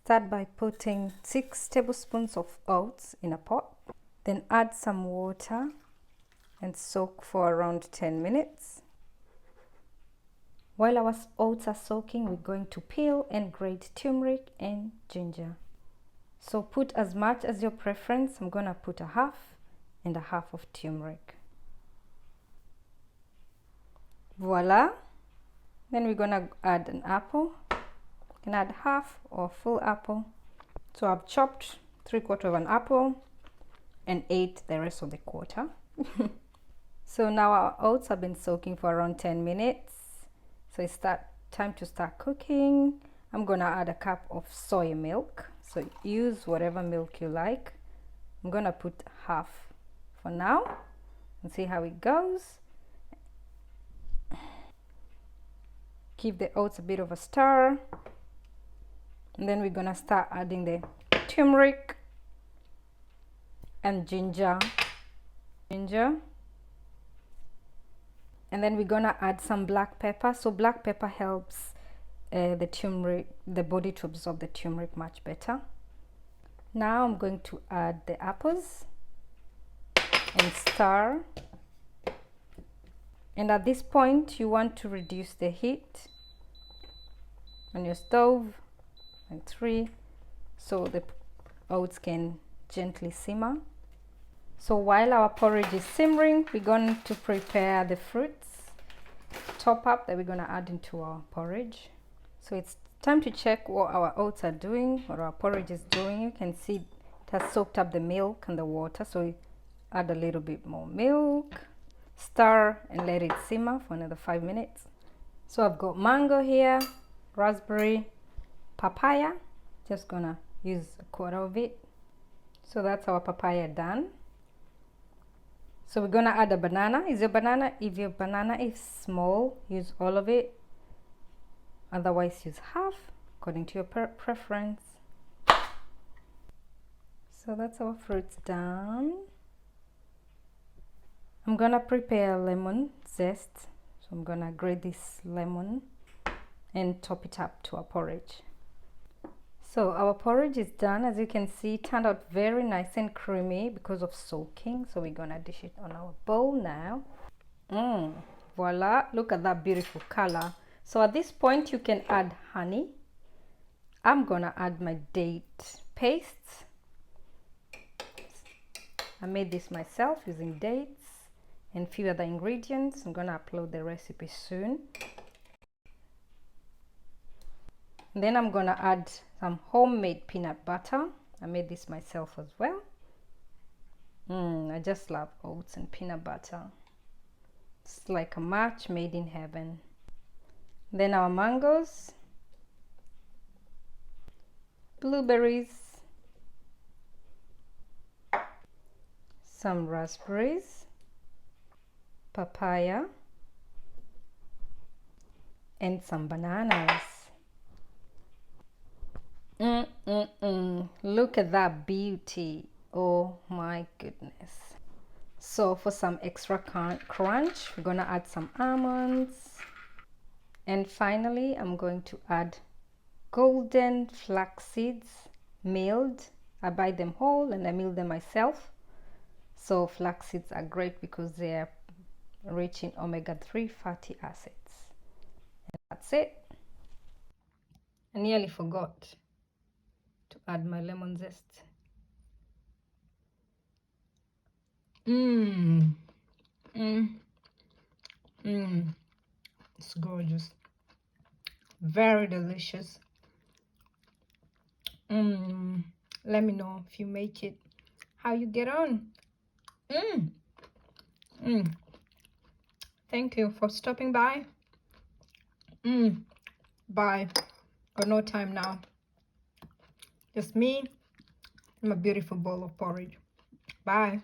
Start by putting 6 tablespoons of oats in a pot. Then add some water and soak for around 10 minutes. While our oats are soaking, we're going to peel and grate turmeric and ginger. So put as much as your preference. I'm gonna put a half and a half of turmeric. Voila. Then we're gonna add an apple. You can add half or full apple. So I've chopped 3/4 of an apple and ate the rest of the quarter. So now our oats have been soaking for around 10 minutes. So it's time to start cooking. I'm gonna add a cup of soy milk. So use whatever milk you like. I'm gonna put half for now and see how it goes. Give the oats a bit of a stir. And then we're gonna start adding the turmeric and ginger. And then we're gonna add some black pepper. So black pepper helps the turmeric, the body to absorb the turmeric much better. Now I'm going to add the apples and stir. And at this point, you want to reduce the heat on your stove and 3, so the oats can gently simmer. So while our porridge is simmering, we're going to prepare the fruits top up that we're going to add into our porridge. So it's time to check what our oats are doing, what our porridge is doing. You can see it has soaked up the milk and the water, so we add a little bit more milk, stir and let it simmer for another 5 minutes. So I've got mango here, raspberry, papaya. Just gonna use a quarter of it. So that's our papaya done. So we're gonna add a banana. If your banana is small, use all of it. Otherwise use half according to your preference. So that's our fruits done. I'm gonna prepare lemon zest. So I'm gonna grate this lemon and top it up to our porridge. So our porridge is done. As you can see, it turned out very nice and creamy because of soaking. So we're gonna dish it on our bowl now. Voila, look at that beautiful color. So at this point you can add honey. I'm gonna add my date paste. I made this myself using dates and few other ingredients. I'm gonna upload the recipe soon. And then I'm gonna add some homemade peanut butter. I made this myself as well. I just love oats and peanut butter. It's like a match made in heaven. Then our mangoes, blueberries, some raspberries, papaya, and some bananas. Look at that beauty. Oh my goodness. So for some extra crunch, we're gonna add some almonds. And finally, I'm going to add golden flax seeds, milled. I buy them whole and I mill them myself. So flax seeds are great because they are rich in omega-3 fatty acids. And that's it. I nearly forgot to add my lemon zest. It's gorgeous, very delicious. Let me know if you make it, how you get on. Thank you for stopping by. Bye. Got no time now. Just me and my beautiful bowl of porridge. Bye.